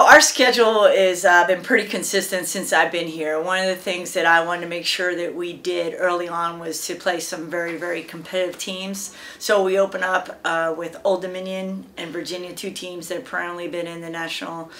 our schedule has been pretty consistent since I've been here. One of the things that I wanted to make sure that we did early on was to play some very, very competitive teams. So we open up with Old Dominion and Virginia, two teams that have perennially been in the national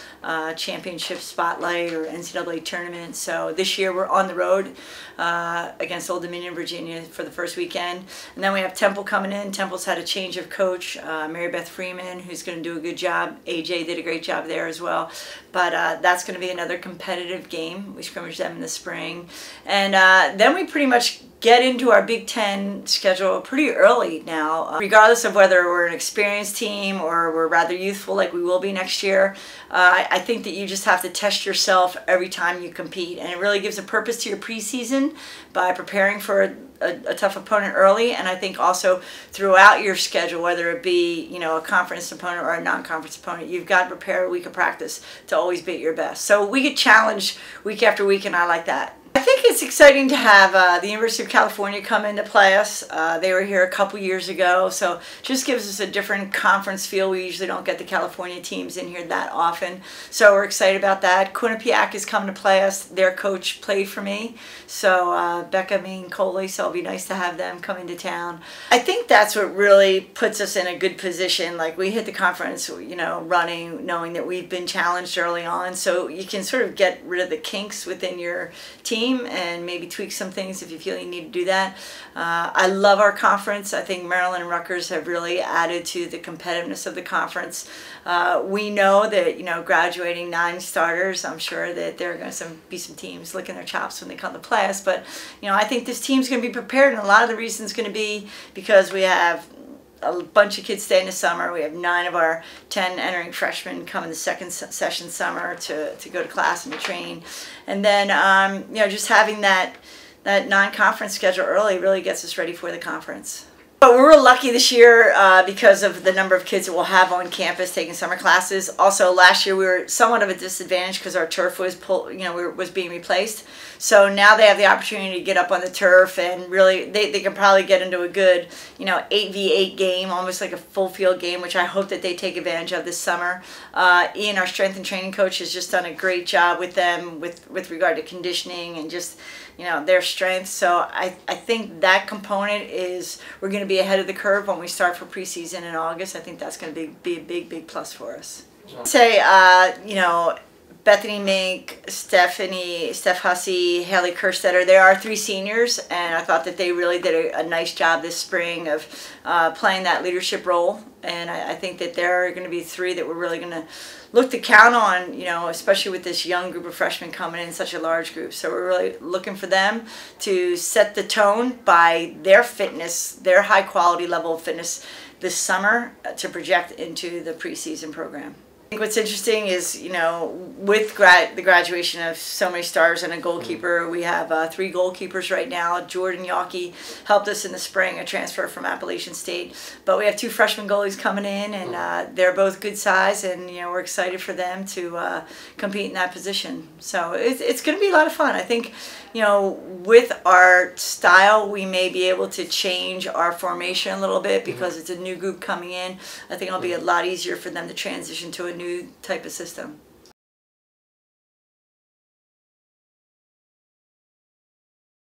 championship spotlight or NCAA tournament. So this year we're on the road against Old Dominion, Virginia for the first weekend. And then we have Temple coming in. Temple's had a change of coach, Mary Beth Freeman, who's going to do a good job. AJ did a great job there as well. But that's going to be another competitive game. We scrimmage them in the spring. And then we pretty much get into our Big Ten schedule pretty early now. Regardless of whether we're an experienced team or we're rather youthful like we will be next year, I think that you just have to test yourself every time you compete. And it really gives a purpose to your preseason by preparing for a tough opponent early, and I think also throughout your schedule, whether it be, you know, a conference opponent or a non-conference opponent, you've got to prepare a week of practice to always be at your best. So we get challenged week after week, and I like that. I think it's exciting to have the University of California come in to play us. They were here a couple years ago, so just gives us a different conference feel. We usually don't get the California teams in here that often, so we're excited about that. Quinnipiac is coming to play us. Their coach played for me, so Becca Mean Coley, so it'll be nice to have them come into town. I think that's what really puts us in a good position. Like, we hit the conference, you know, running, knowing that we've been challenged early on, so you can sort of get rid of the kinks within your team and maybe tweak some things if you feel you need to do that. I love our conference. I think Maryland and Rutgers have really added to the competitiveness of the conference. We know that, you know, graduating 9 starters, I'm sure that there are going to be some teams licking their chops when they come to play us, but, you know, I think this team's going to be prepared, and a lot of the reason is going to be because we have a bunch of kids staying this summer. We have 9 of our 10 entering freshmen come in the second session summer to go to class and to train. And then, you know, just having that non-conference schedule early really gets us ready for the conference. But we're real lucky this year because of the number of kids that we'll have on campus taking summer classes. Also, last year we were somewhat of a disadvantage because our turf was was being replaced. So now they have the opportunity to get up on the turf, and really they can probably get into a good, you know, 8v8 game, almost like a full field game, which I hope that they take advantage of this summer. Ian, our strength and training coach, has just done a great job with them with regard to conditioning and just, you know, their strength. So I think that component is, we're going to be ahead of the curve when we start for preseason in August. I think that's going to be a big plus for us. Say, you know, Bethany Mink, Steph Hussey, Haley Kerstetter, there are 3 seniors, and I thought that they really did a nice job this spring of playing that leadership role. And I think that there are going to be 3 that we're really going to look to count on, you know, especially with this young group of freshmen coming in, such a large group. So we're really looking for them to set the tone by their fitness, their high quality level of fitness this summer to project into the preseason program. I think what's interesting is, you know, with the graduation of so many stars and a goalkeeper, we have 3 goalkeepers right now. Jordan Yawkey helped us in the spring, a transfer from Appalachian State. But we have 2 freshman goalies coming in, and they're both good size, and, you know, we're excited for them to compete in that position. So it's going to be a lot of fun. I think, you know, with our style, we may be able to change our formation a little bit because it's a new group coming in. I think it'll be a lot easier for them to transition to a new type of system.